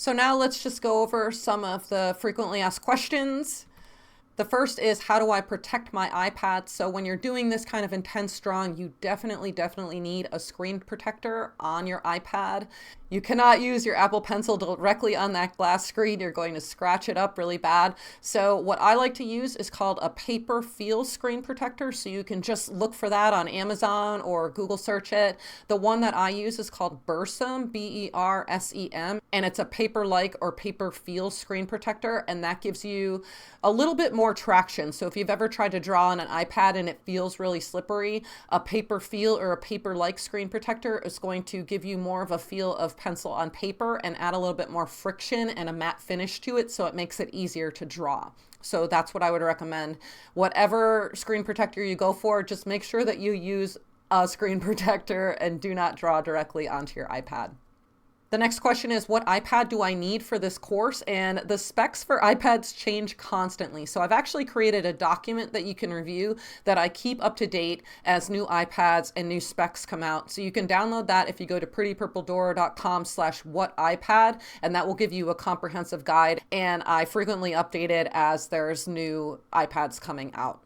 So now let's just go over some of the frequently asked questions. The first is, how do I protect my iPad? So when you're doing this kind of intense drawing, you definitely need a screen protector on your iPad. You cannot use your Apple Pencil directly on that glass screen. You're going to scratch it up really bad. So what I like to use is called a paper feel screen protector. So you can just look for that on Amazon or Google search it. The one that I use is called Bersem, Bersem, and it's a paper-like or paper feel screen protector, and that gives you a little bit more traction. So if you've ever tried to draw on an iPad and it feels really slippery, a paper feel or a paper-like screen protector is going to give you more of a feel of pencil on paper and add a little bit more friction and a matte finish to it, so it makes it easier to draw. So that's what I would recommend. Whatever screen protector you go for, just make sure that you use a screen protector and do not draw directly onto your iPad. The next question is, what iPad do I need for this course? And the specs for iPads change constantly. So I've actually created a document that you can review that I keep up to date as new iPads and new specs come out. So you can download that if you go to prettypurpledoor.com/whatipad, and that will give you a comprehensive guide. And I frequently update it as there's new iPads coming out.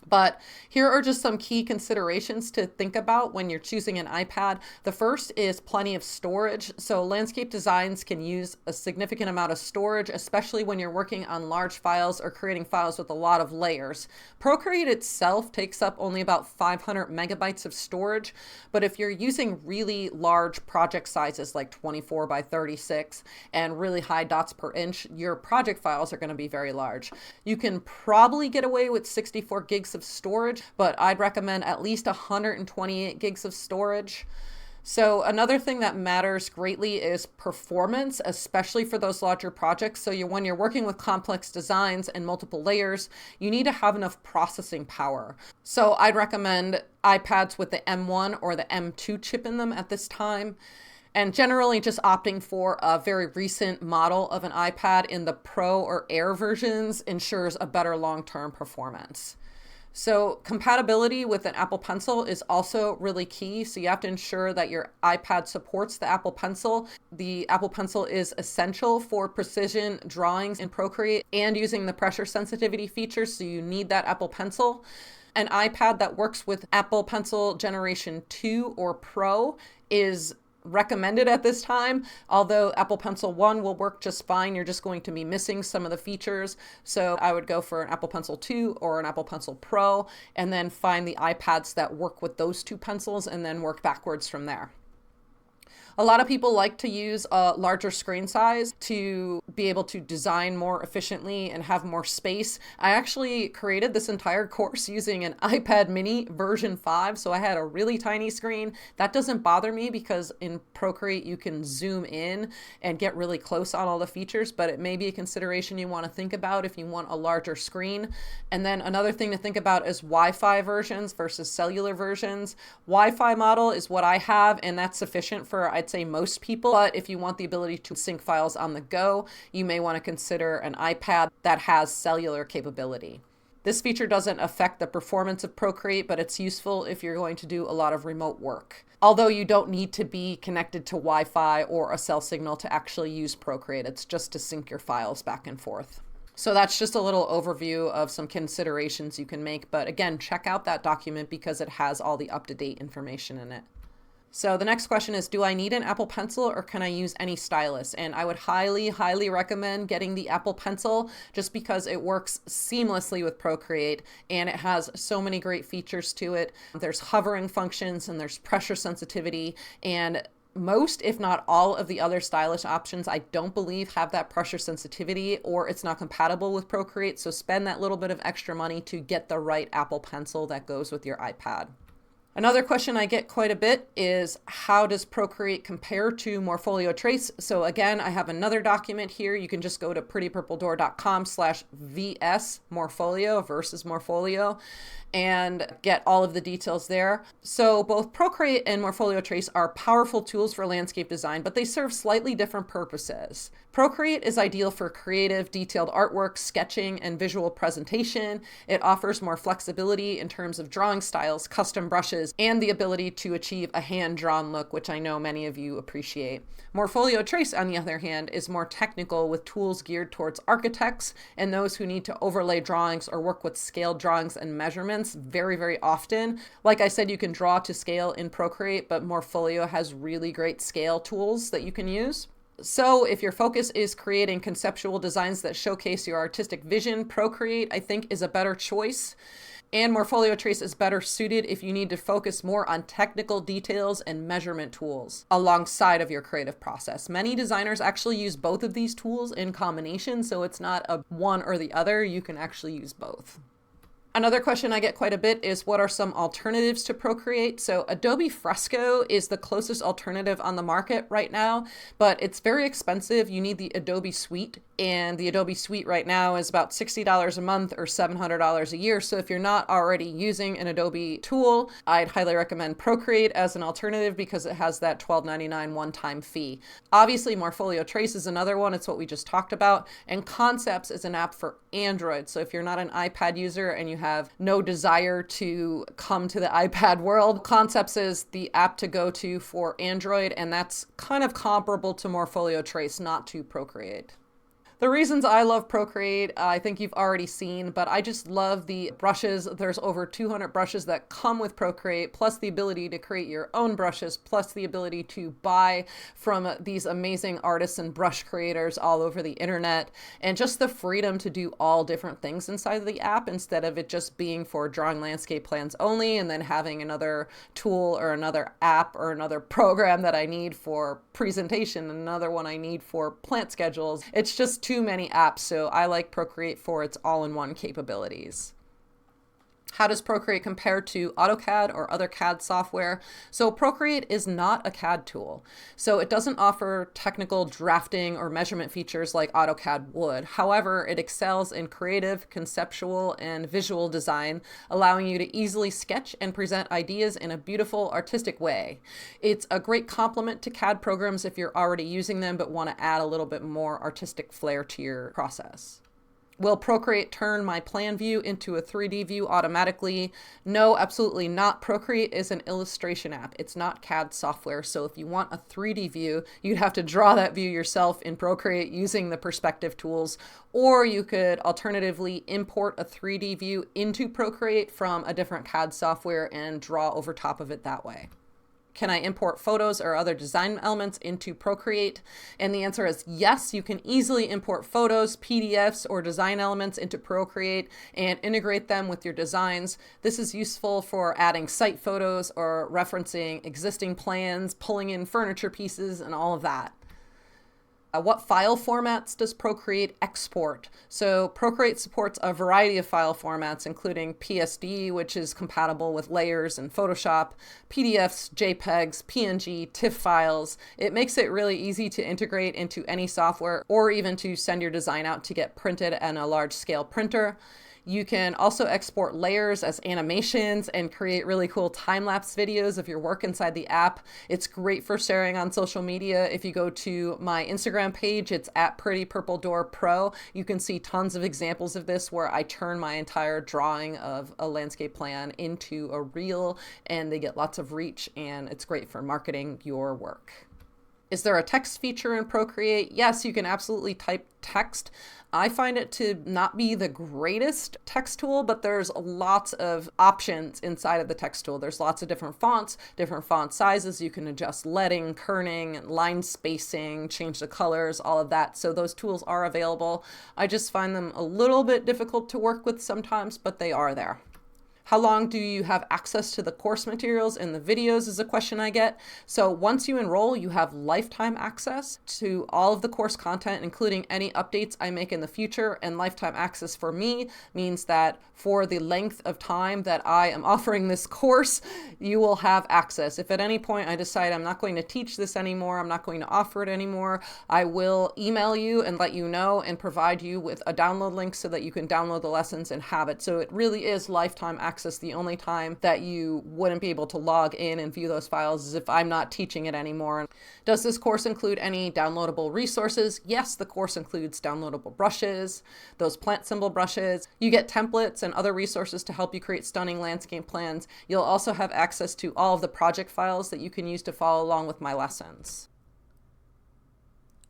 But here are just some key considerations to think about when you're choosing an iPad. The first is plenty of storage. So landscape designs can use a significant amount of storage, especially when you're working on large files or creating files with a lot of layers. Procreate itself takes up only about 500 megabytes of storage, but if you're using really large project sizes like 24 by 36 and really high dots per inch, your project files are going to be very large. You can probably get away with 64 gigs of storage, but I'd recommend at least 128 gigs of storage. So another thing that matters greatly is performance, especially for those larger projects. So when you're working with complex designs and multiple layers, you need to have enough processing power. So I'd recommend iPads with the M1 or the M2 chip in them at this time. And generally just opting for a very recent model of an iPad in the Pro or Air versions ensures a better long-term performance. So compatibility with an Apple Pencil is also really key. So you have to ensure that your iPad supports the Apple Pencil. The Apple Pencil is essential for precision drawings in Procreate and using the pressure sensitivity features. So you need that Apple Pencil. An iPad that works with Apple Pencil Generation 2 or Pro is recommended at this time, although Apple Pencil 1 will work just fine. You're just going to be missing some of the features. So I would go for an Apple Pencil 2 or an Apple Pencil Pro, and then find the iPads that work with those two pencils and then work backwards from there. A lot of people like to use a larger screen size to be able to design more efficiently and have more space. I actually created this entire course using an iPad mini version 5, so I had a really tiny screen. That doesn't bother me because in Procreate you can zoom in and get really close on all the features, but it may be a consideration you want to think about if you want a larger screen. And then another thing to think about is Wi-Fi versions versus cellular versions. Wi-Fi model is what I have, and that's sufficient for, I'd say, most people. But if you want the ability to sync files on the go, you may want to consider an iPad that has cellular capability. This feature doesn't affect the performance of Procreate, but it's useful if you're going to do a lot of remote work. Although you don't need to be connected to Wi-Fi or a cell signal to actually use Procreate. It's just to sync your files back and forth. So that's just a little overview of some considerations you can make. But again, check out that document because it has all the up-to-date information in it. So the next question is, do I need an Apple Pencil or can I use any stylus? And I would highly recommend getting the Apple Pencil just because it works seamlessly with Procreate and it has so many great features to it. There's hovering functions and there's pressure sensitivity, and most, if not all, of the other stylus options I don't believe have that pressure sensitivity, or it's not compatible with Procreate. So spend that little bit of extra money to get the right Apple Pencil that goes with your iPad. Another question I get quite a bit is, how does Procreate compare to Morpholio Trace? So again, I have another document here. You can just go to prettypurpledoor.com/VS Morpholio versus Morpholio and get all of the details there. So both Procreate and Morpholio Trace are powerful tools for landscape design, but they serve slightly different purposes. Procreate is ideal for creative, detailed artwork, sketching, and visual presentation. It offers more flexibility in terms of drawing styles, custom brushes, nuances, and the ability to achieve a hand-drawn look, which I know many of you appreciate. Morpholio Trace, on the other hand, is more technical with tools geared towards architects and those who need to overlay drawings or work with scaled drawings and measurements very, very often. Like I said, you can draw to scale in Procreate, but Morpholio has really great scale tools that you can use. So if your focus is creating conceptual designs that showcase your artistic vision, Procreate, I think, is a better choice. And Morpholio Trace is better suited if you need to focus more on technical details and measurement tools alongside of your creative process. Many designers actually use both of these tools in combination, so it's not a one or the other. You can actually use both. Another question I get quite a bit is, what are some alternatives to Procreate? So Adobe Fresco is the closest alternative on the market right now, but it's very expensive. You need the Adobe Suite, and the Adobe Suite right now is about $60 a month or $700 a year. So if you're not already using an Adobe tool, I'd highly recommend Procreate as an alternative because it has that $12.99 one-time fee. Obviously, Morpholio Trace is another one. It's what we just talked about. And Concepts is an app for Android. So if you're not an iPad user and you have no desire to come to the iPad world, Concepts is the app to go to for Android, and that's kind of comparable to Morpholio Trace, not to Procreate. The reasons I love Procreate, I think you've already seen, but I just love the brushes. There's over 200 brushes that come with Procreate, plus the ability to create your own brushes, plus the ability to buy from these amazing artists and brush creators all over the internet, and just the freedom to do all different things inside of the app instead of it just being for drawing landscape plans only and then having another tool or another app or another program that I need for presentation, another one I need for plant schedules. It's just too many apps, so I like Procreate for its all-in-one capabilities. How does Procreate compare to AutoCAD or other CAD software? So Procreate is not a CAD tool, so it doesn't offer technical drafting or measurement features like AutoCAD would. However, it excels in creative, conceptual, and visual design, allowing you to easily sketch and present ideas in a beautiful, artistic way. It's a great complement to CAD programs if you're already using them but want to add a little bit more artistic flair to your process. Will Procreate turn my plan view into a 3D view automatically? No, absolutely not. Procreate is an illustration app. It's not CAD software. So if you want a 3D view, you'd have to draw that view yourself in Procreate using the perspective tools, or you could alternatively import a 3D view into Procreate from a different CAD software and draw over top of it that way. Can I import photos or other design elements into Procreate? And the answer is yes, you can easily import photos, PDFs, or design elements into Procreate and integrate them with your designs. This is useful for adding site photos or referencing existing plans, pulling in furniture pieces, and all of that. What file formats does Procreate export? So Procreate supports a variety of file formats, including PSD, which is compatible with layers in Photoshop, PDFs, JPEGs, PNG, TIFF files. It makes it really easy to integrate into any software or even to send your design out to get printed on a large scale printer. You can also export layers as animations and create really cool time-lapse videos of your work inside the app. It's great for sharing on social media. If you go to my Instagram page, it's at PrettyPurpleDoorPro. You can see tons of examples of this where I turn my entire drawing of a landscape plan into a reel, and they get lots of reach, and it's great for marketing your work. Is there a text feature in Procreate? Yes, you can absolutely type text. I find it to not be the greatest text tool, but there's lots of options inside of the text tool. There's lots of different font sizes. You can adjust leading, kerning, line spacing, change the colors, all of that. So those tools are available. I just find them a little bit difficult to work with sometimes, but they are there. How long do you have access to the course materials and the videos is a question I get. So once you enroll, you have lifetime access to all of the course content, including any updates I make in the future. And lifetime access for me means that for the length of time that I am offering this course, you will have access. If at any point I decide I'm not going to teach this anymore, I'm not going to offer it anymore, I will email you and let you know and provide you with a download link so that you can download the lessons and have it. So it really is lifetime access access. The only time that you wouldn't be able to log in and view those files is if I'm not teaching it anymore. Does this course include any downloadable resources? Yes, the course includes downloadable brushes, those plant symbol brushes. You get templates and other resources to help you create stunning landscape plans. You'll also have access to all of the project files that you can use to follow along with my lessons.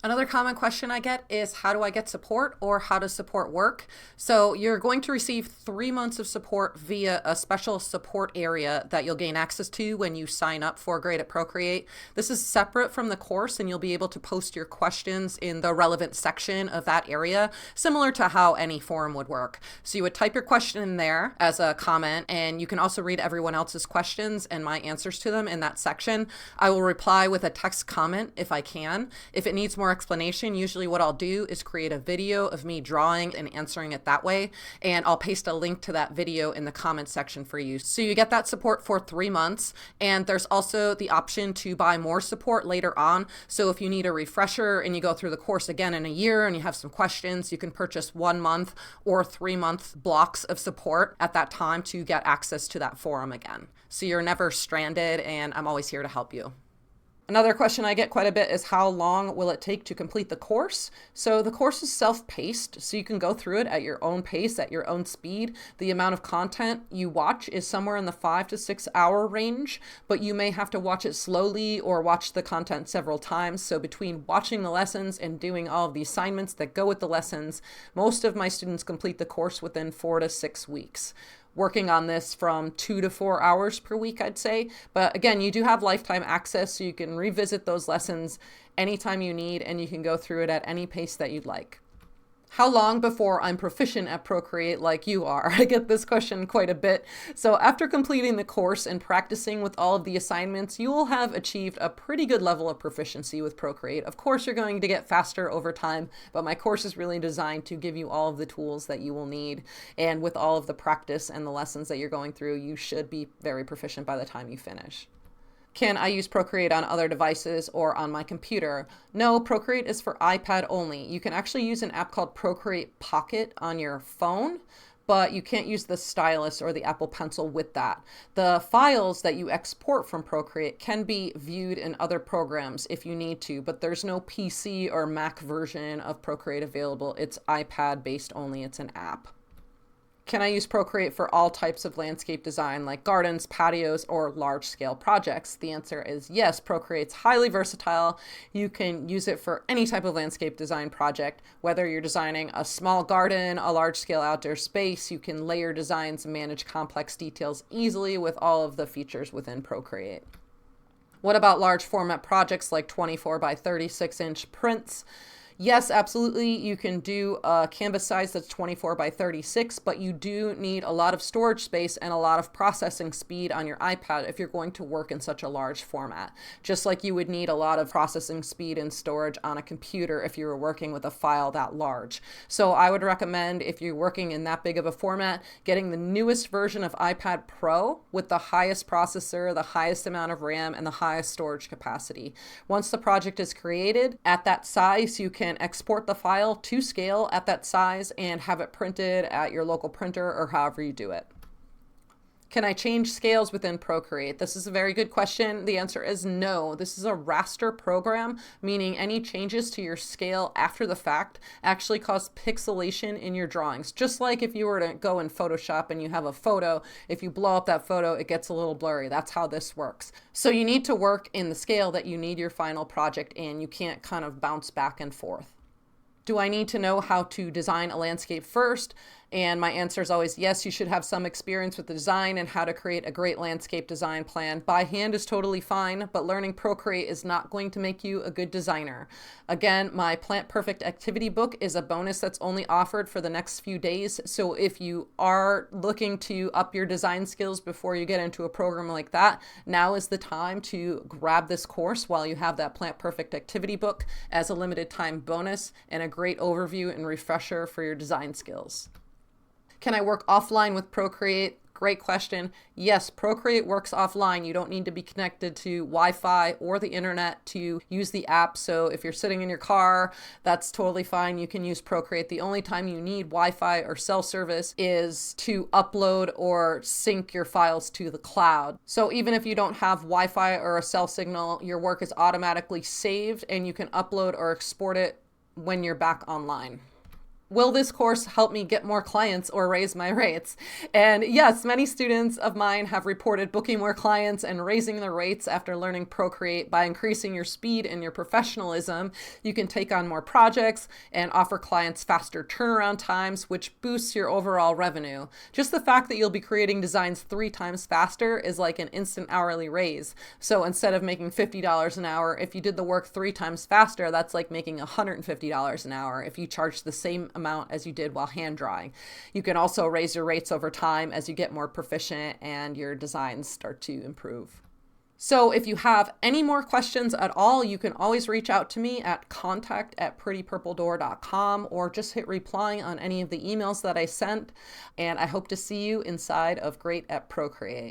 Another common question I get is, how do I get support, or how does support work? So you're going to receive 3 months of support via a special support area that you'll gain access to when you sign up for Great at Procreate. This is separate from the course, and you'll be able to post your questions in the relevant section of that area, similar to how any forum would work. So you would type your question in there as a comment, and you can also read everyone else's questions and my answers to them in that section. I will reply with a text comment if I can. If it needs more explanation, usually what I'll do is create a video of me drawing and answering it that way, and I'll paste a link to that video in the comment section for you. So you get that support for 3 months, and there's also the option to buy more support later on. So if you need a refresher and you go through the course again in a year and you have some questions, you can purchase 1 month or 3 month blocks of support at that time to get access to that forum again. So you're never stranded, and I'm always here to help you. Another question I get quite a bit is, how long will it take to complete the course? So the course is self-paced, so you can go through it at your own pace, at your own speed. The amount of content you watch is somewhere in the 5 to 6 hour range, but you may have to watch it slowly or watch the content several times. So between watching the lessons and doing all of the assignments that go with the lessons, most of my students complete the course within 4 to 6 weeks. Working on this from 2 to 4 hours per week, I'd say. But again, you do have lifetime access, so you can revisit those lessons anytime you need, and you can go through it at any pace that you'd like. How long before I'm proficient at Procreate like you are? I get this question quite a bit. So after completing the course and practicing with all of the assignments, you will have achieved a pretty good level of proficiency with Procreate. Of course, you're going to get faster over time, but my course is really designed to give you all of the tools that you will need. And with all of the practice and the lessons that you're going through, you should be very proficient by the time you finish. Can I use Procreate on other devices or on my computer? No, Procreate is for iPad only. You can actually use an app called Procreate Pocket on your phone, but you can't use the stylus or the Apple Pencil with that. The files that you export from Procreate can be viewed in other programs if you need to, but there's no PC or Mac version of Procreate available. It's iPad based only. It's an app. Can I use Procreate for all types of landscape design, like gardens, patios, or large-scale projects? The answer is yes. Procreate's highly versatile. You can use it for any type of landscape design project, whether you're designing a small garden, a large-scale outdoor space. You can layer designs and manage complex details easily with all of the features within Procreate. What about large format projects like 24 by 36 inch prints? Yes, absolutely. You can do a canvas size that's 24 by 36, but you do need a lot of storage space and a lot of processing speed on your iPad if you're going to work in such a large format. Just like you would need a lot of processing speed and storage on a computer if you were working with a file that large. So I would recommend, if you're working in that big of a format, getting the newest version of iPad Pro with the highest processor, the highest amount of RAM, and the highest storage capacity. Once the project is created at that size, you can export the file to scale at that size and have it printed at your local printer or however you do it. Can I change scales within Procreate? This is a very good question. The answer is no. This is a raster program, meaning any changes to your scale after the fact actually cause pixelation in your drawings. Just like if you were to go in Photoshop and you have a photo, if you blow up that photo, it gets a little blurry. That's how this works. So you need to work in the scale that you need your final project in. You can't kind of bounce back and forth. Do I need to know how to design a landscape first? And my answer is always yes. You should have some experience with the design and how to create a great landscape design plan. By hand is totally fine, but learning Procreate is not going to make you a good designer. Again, my Plant Perfect activity book is a bonus that's only offered for the next few days. So if you are looking to up your design skills before you get into a program like that, now is the time to grab this course while you have that Plant Perfect activity book as a limited time bonus and a great overview and refresher for your design skills. Can I work offline with Procreate? Great question. Yes, Procreate works offline. You don't need to be connected to Wi-Fi or the internet to use the app. So if you're sitting in your car, that's totally fine. You can use Procreate. The only time you need Wi-Fi or cell service is to upload or sync your files to the cloud. So even if you don't have Wi-Fi or a cell signal, your work is automatically saved and you can upload or export it when you're back online. Will this course help me get more clients or raise my rates? And yes, many students of mine have reported booking more clients and raising their rates after learning Procreate. By increasing your speed and your professionalism, you can take on more projects and offer clients faster turnaround times, which boosts your overall revenue. Just the fact that you'll be creating designs 3 times faster is like an instant hourly raise. So instead of making $50 an hour, if you did the work 3 times faster, that's like making $150 an hour if you charge the same amount as you did while hand drawing. You can also raise your rates over time as you get more proficient and your designs start to improve. So if you have any more questions at all, you can always reach out to me at contact@prettypurpledoor.com or just hit replying on any of the emails that I sent. And I hope to see you inside of Great at Procreate.